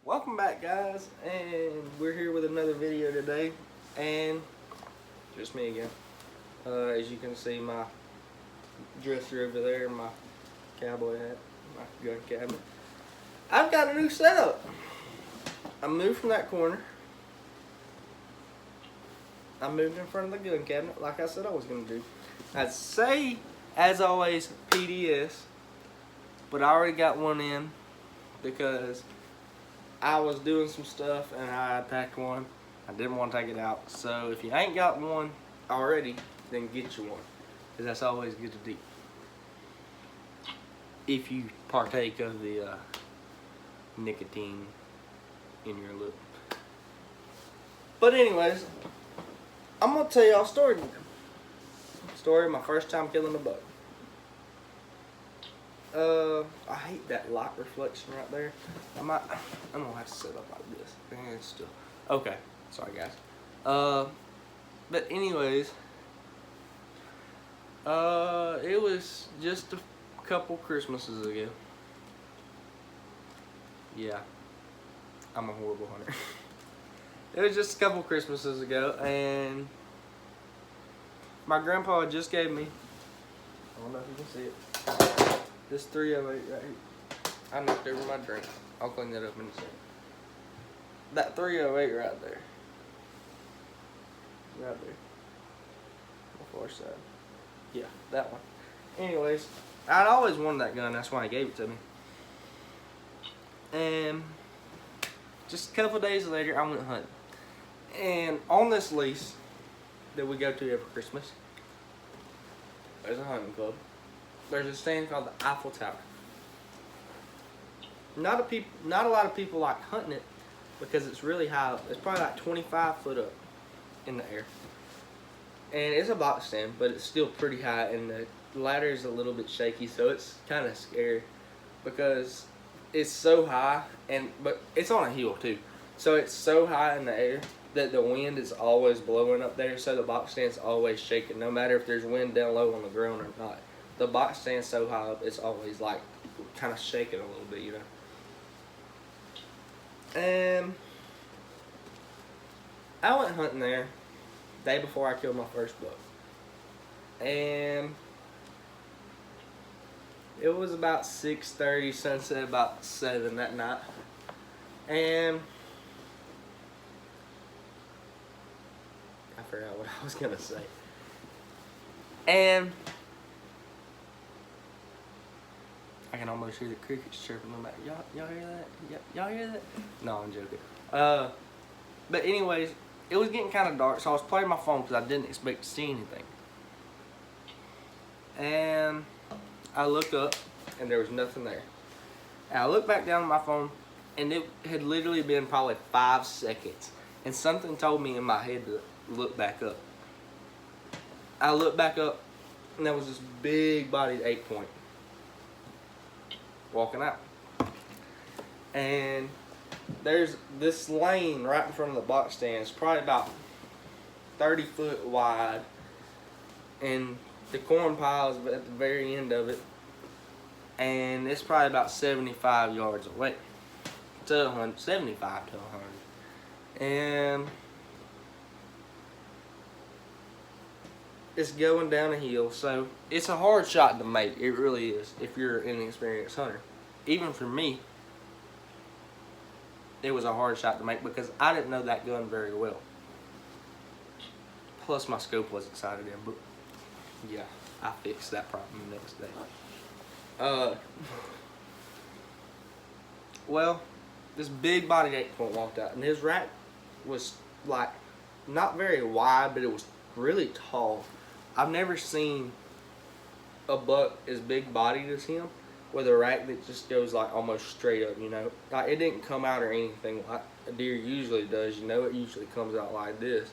Welcome back, guys, and we're here with another video today, and just me again. As you can see, my dresser over there, my cowboy hat, my gun cabinet. I've got a new setup. I moved from that corner. I moved in front of the gun cabinet like I said I was going to do. I'd say, as always, PDS, but I already got one in because I was doing some stuff and I packed one. I didn't want to take it out. So if you ain't got one already, then get you one, because that's always good to do if you partake of the nicotine in your lip. But anyways, I'm gonna tell y'all a story. Story of my first time killing a buck. I hate that light reflection right there. I'm gonna have to set up like this. And it's still okay. Sorry, guys. But anyways, it was just a couple Christmases ago. Yeah, I'm a horrible hunter. It was just a couple Christmases ago, and my grandpa just gave me, I don't know if you can see it, this 308 right here. I knocked over my drink. I'll clean that up in a second. That 308 right there. Right there. The far side. Yeah, that one. Anyways, I'd always wanted that gun. That's why he gave it to me. And just a couple days later, I went hunting. And on this lease that we go to every Christmas, there's a hunting club. There's a stand called the Eiffel Tower. Not a lot of people like hunting it because it's really high up. It's probably like 25 foot up in the air. And it's a box stand, but it's still pretty high, and the ladder is a little bit shaky, so it's kind of scary because it's so high, but it's on a hill too. So it's so high in the air that the wind is always blowing up there, so the box stand's always shaking, no matter if there's wind down low on the ground or not. The box stand's so high up, it's always like kind of shaking a little bit, you know. And I went hunting there day before I killed my first buck, and it was about 6:30, sunset about 7 that night, and I forgot what I was gonna say. And I can almost hear the crickets chirping on the back. Y'all hear that? Y'all hear that? No, I'm joking. But anyways, it was getting kind of dark, so I was playing my phone because I didn't expect to see anything. And I looked up, and there was nothing there. And I looked back down at my phone, and it had literally been probably 5 seconds, and something told me in my head to look back up. I looked back up, and there was this big-bodied 8-point walking out. And there's this lane right in front of the box stand. It's probably about 30 foot wide, and the corn pile is at the very end of it, and it's probably about 75 yards away to 100, 75 to 100, and it's going down a hill, so it's a hard shot to make. It really is if you're an inexperienced hunter. Even for me, it was a hard shot to make because I didn't know that gun very well. Plus my scope wasn't sighted in, but yeah, I fixed that problem the next day. Well, this big bodied 8-point walked out, and his rack was like not very wide, but it was really tall. I've never seen a buck as big bodied as him with a rack that just goes like almost straight up, you know. Like it didn't come out or anything like a deer usually does, you know. It usually comes out like this.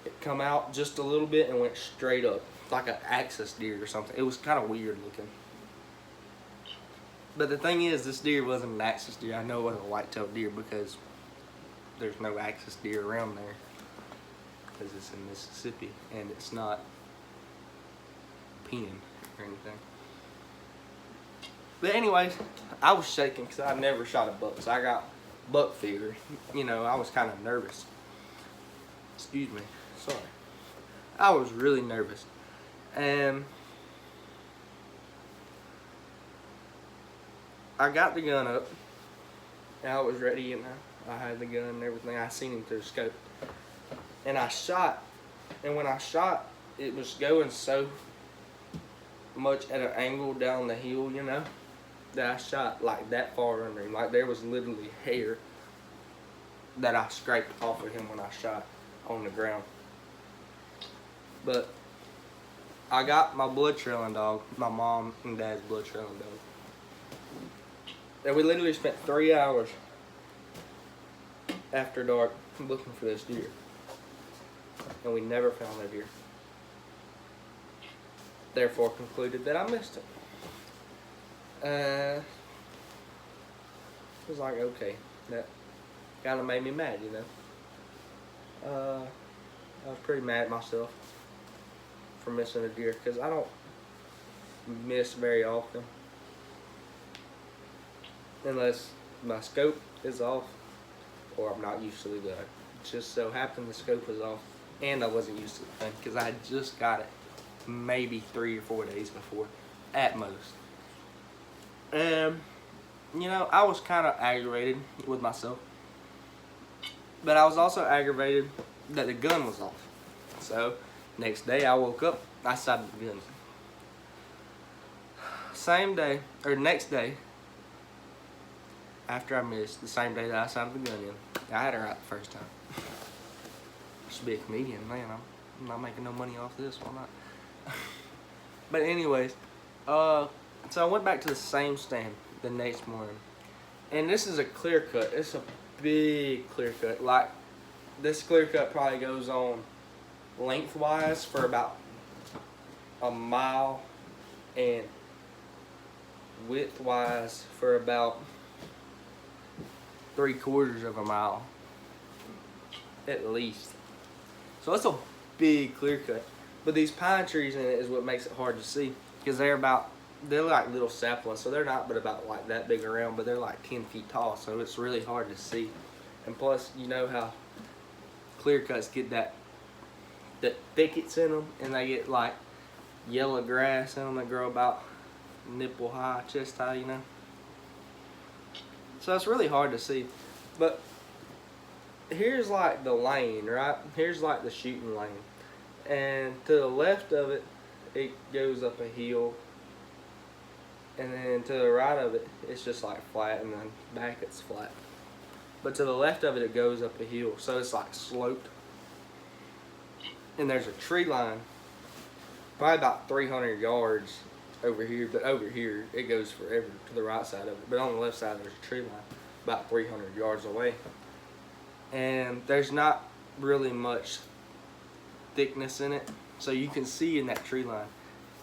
It come out just a little bit and went straight up, like an axis deer or something. It was kind of weird looking. But the thing is, this deer wasn't an axis deer. I know it was a white-tailed deer because there's no axis deer around there because it's in Mississippi and it's not pen or anything. But anyways, I was shaking because I never shot a buck, so I got buck fever. You know, I was kind of nervous. Excuse me. Sorry. I was really nervous. And I got the gun up. And I was ready, you know. I had the gun and everything. I seen him through the scope. And I shot. And when I shot, it was going so much at an angle down the hill, you know, that I shot like that far under him. Like there was literally hair that I scraped off of him when I shot on the ground. But I got my blood trailing dog, my mom and dad's blood trailing dog. And we literally spent 3 hours after dark looking for this deer. And we never found that deer. Therefore concluded that I missed it. It was like, okay, that kind of made me mad, you know. I was pretty mad at myself for missing a deer because I don't miss very often unless my scope is off or I'm not used to the gun. It just so happened the scope was off and I wasn't used to the gun because I had just got it maybe 3 or 4 days before at most. And you know, I was kind of aggravated with myself, but I was also aggravated that the gun was off. So next day I woke up, I sighted the gun. Same day, or next day, after I missed, the same day that I sighted the gun in, I had her out the first time. I should be a comedian, man. I'm not making no money off this, why not? But anyways, so I went back to the same stand the next morning. And this is a clear cut. It's a big clear cut. Like, this clear cut probably goes on lengthwise for about a mile and widthwise for about 3/4 of a mile at least. So it's a big clear cut. But these pine trees in it is what makes it hard to see because they're like little saplings, so they're not but about like that big around, but they're like 10 feet tall, so it's really hard to see. And plus, you know how clear cuts get that thickets in them, and they get like yellow grass in them that grow about nipple high, chest high, you know. So it's really hard to see. But here's like the lane, right? Here's like the shooting lane, and to the left of it, it goes up a hill. And then to the right of it, it's just like flat, and then back it's flat. But to the left of it, it goes up a hill, so it's like sloped. And there's a tree line, probably about 300 yards over here, but over here, it goes forever to the right side of it. But on the left side, there's a tree line about 300 yards away. And there's not really much thickness in it, so you can see in that tree line.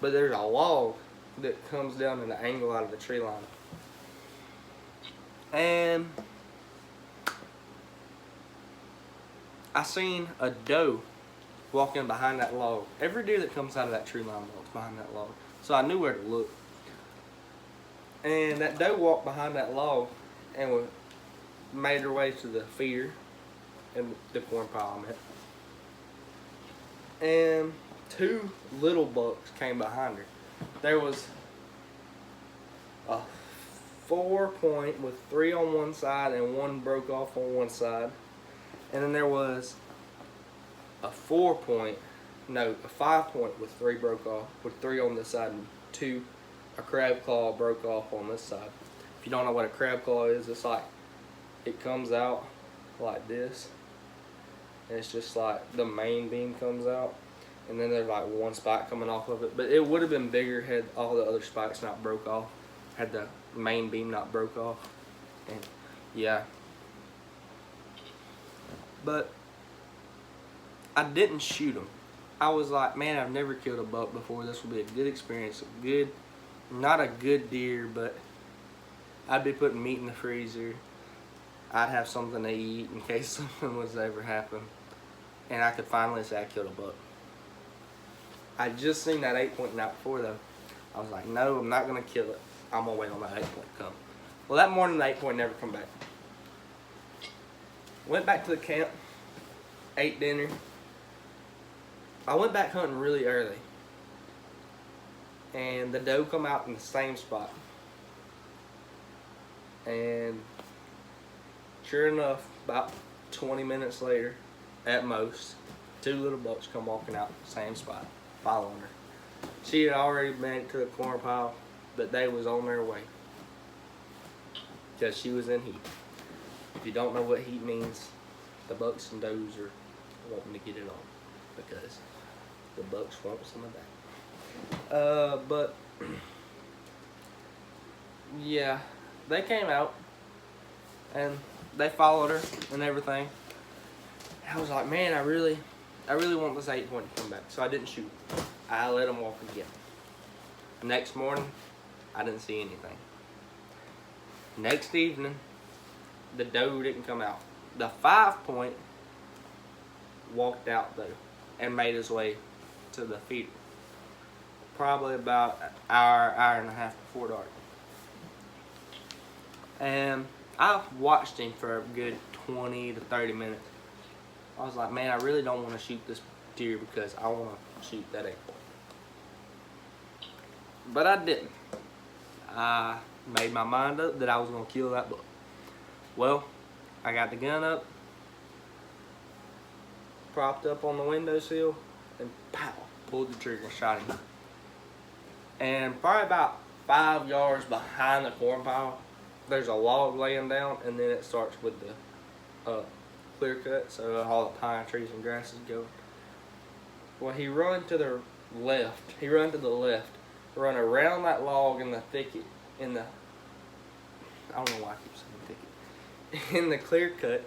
But there's a log that comes down in the angle out of the tree line. And I seen a doe walking behind that log. Every deer that comes out of that tree line walks behind that log. So I knew where to look. And that doe walked behind that log and made her way to the feeder and the corn pile I'm at. And 2 little bucks came behind her. There was a 4-point with 3 on one side and 1 broke off on one side. And then there was a 5-point with 3 broke off, with 3 on this side and 2, a crab claw broke off on this side. If you don't know what a crab claw is, it's like, it comes out like this. And it's just like the main beam comes out. And then there's like 1 spike coming off of it. But it would have been bigger had all the other spikes not broke off. Had the main beam not broke off. And yeah. But I didn't shoot them. I was like, man, I've never killed a buck before. This will be a good experience. Not a good deer, but I'd be putting meat in the freezer. I'd have something to eat in case something was to ever happen. And I could finally say I killed a buck. I just seen that 8-point the night before though. I was like, no, I'm not gonna kill it. I'm gonna wait on that 8-point to come. Well, that morning the 8-point never come back. Went back to the camp, ate dinner. I went back hunting really early, and the doe come out in the same spot. And sure enough, about 20 minutes later, at most, 2 little bucks come walking out the same spot, following her. She had already made it to the corn pile, but they was on their way, because she was in heat. If you don't know what heat means, the bucks and does are wanting to get it on, because the bucks want some of that. But yeah, they came out and they followed her and everything. I was like, man, I really want this 8-point to come back, so I didn't shoot. I let them walk again. Next morning, I didn't see anything. Next evening, the doe didn't come out. The 5-point walked out though and made his way to the feeder. Probably about an hour and a half before dark. And I watched him for a good 20 to 30 minutes. I was like, man, I really don't want to shoot this deer because I want to shoot that 8-point. But I didn't. I made my mind up that I was going to kill that buck. Well, I got the gun up, propped up on the windowsill, and pow, pulled the trigger and shot him. And probably about 5 yards behind the corn pile, there's a log laying down, and then it starts with the clear cut, so all the pine trees and grasses go. Well, he run to the left. He run to the left, run around that log in the thicket, I don't know why I keep saying thicket, in the clear cut,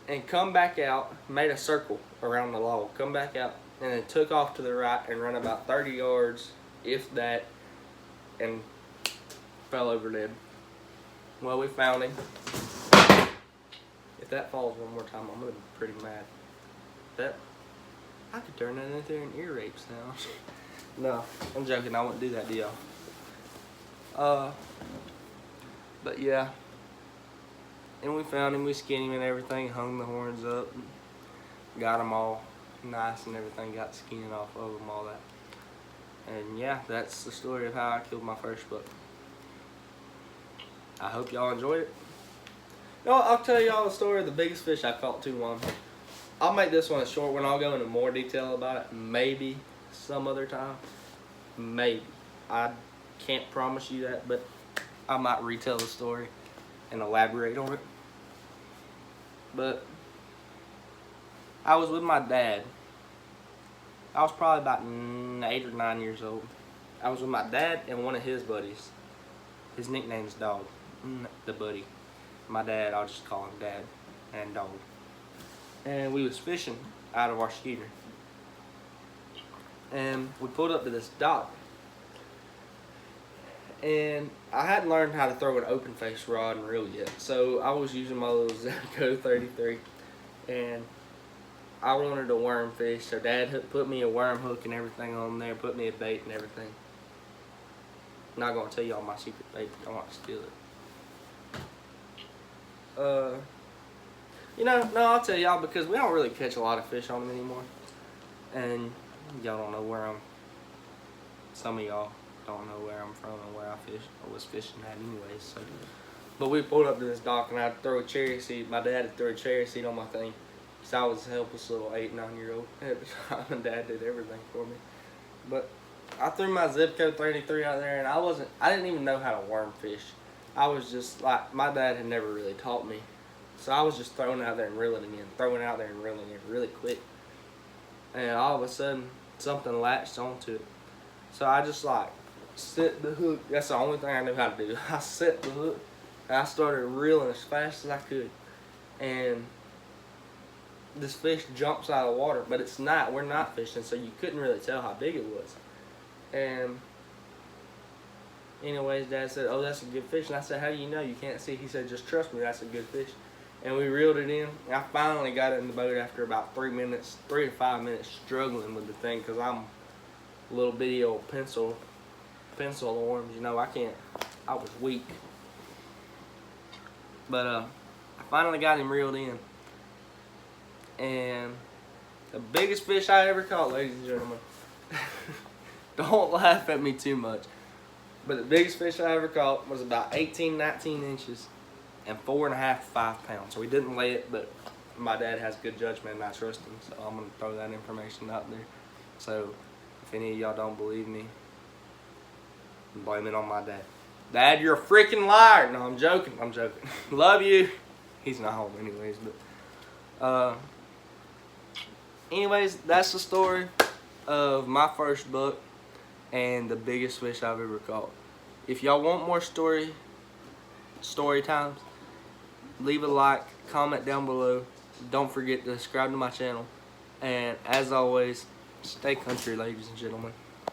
and come back out, made a circle around the log, come back out, and then took off to the right and run about 30 yards, if that, and fell over dead. Well, we found him. If that falls one more time, I'm gonna be pretty mad. I could turn that into an ear rape sound. No, I'm joking. I wouldn't do that to y'all. But yeah. And we found him. We skinned him and everything. Hung the horns up. Got them all nice and everything. Got the skin off of them, all that. And yeah, that's the story of how I killed my first buck. I hope y'all enjoyed it. You know what, I'll tell y'all the story of the biggest fish I caught too long. I'll make this one a short one. I'll go into more detail about it. Maybe some other time. Maybe. I can't promise you that, but I might retell the story and elaborate on it. But I was with my dad. I was probably about 8 or 9 years old. I was with my dad and one of his buddies. His nickname's Dog. The buddy. My dad, I'll just call him Dad and Dog. And we was fishing out of our skeeter. And we pulled up to this dock. And I hadn't learned how to throw an open face rod and reel yet. So I was using my little Zebco 33. And I wanted a worm fish. So Dad put me a worm hook and everything on there. Put me a bait and everything. I'm not going to tell y'all my secret bait. I want to steal it. You know, no, I'll tell y'all because we don't really catch a lot of fish on them anymore. And y'all don't know where some of y'all don't know where I'm from and where I was fishing at anyways. So, but we pulled up to this dock and I'd throw a cherry seed. My dad had throw a cherry seed on my thing. So I was a helpless little 8, 9-year-old at the time, and Dad did everything for me. But I threw my Zebco 33 out there and I didn't even know how to worm fish. I was just like, my dad had never really taught me. So I was just throwing out there and reeling again, throwing out there and reeling it really quick. And all of a sudden, something latched onto it. So I just like set the hook. That's the only thing I knew how to do. I set the hook and I started reeling as fast as I could. And this fish jumps out of the water, but it's not. We're not fishing, so you couldn't really tell how big it was. And anyways, Dad said, "Oh, that's a good fish." And I said, "How do you know? You can't see." He said, "Just trust me, that's a good fish." And we reeled it in. I finally got it in the boat after about 3 to 5 minutes struggling with the thing because I'm a little bitty old pencil arms. You know, I was weak. But I finally got him reeled in. And the biggest fish I ever caught, ladies and gentlemen. Don't laugh at me too much. But the biggest fish I ever caught was about 18, 19 inches and 4.5 to 5 pounds. So we didn't lay it, but my dad has good judgment and I trust him. So I'm going to throw that information out there. So if any of y'all don't believe me, blame it on my dad. Dad, you're a freaking liar. No, I'm joking. I'm joking. Love you. He's not home anyways. But anyways, that's the story of my first buck and the biggest fish I've ever caught. If y'all want more story times, leave a like, comment down below. Don't forget to subscribe to my channel. And as always, stay country, ladies and gentlemen.